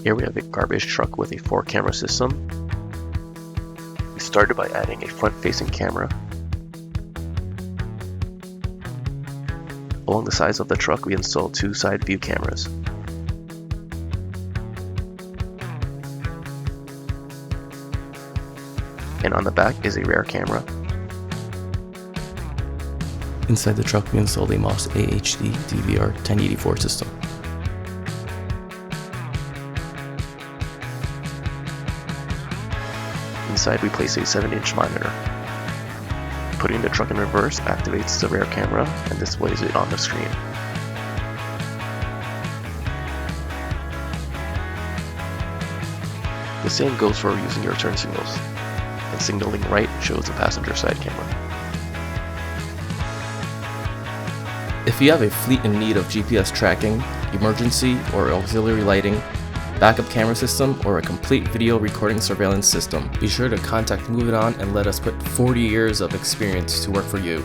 Here we have a garbage truck with a 4-camera system. We started by adding a front-facing camera. Along the sides of the truck, we installed 2 side view cameras. And on the back is a rear camera. Inside the truck, we installed a MOS AHD DVR 1084 system. Inside, we place a 7-inch monitor. Putting the truck in reverse activates the rear camera and displays it on the screen. The same goes for using your turn signals, and signaling right shows the passenger side camera. If you have a fleet in need of GPS tracking, emergency or auxiliary lighting, backup camera system, or a complete video recording surveillance system, be sure to contact Move It On and let us put 40 years of experience to work for you.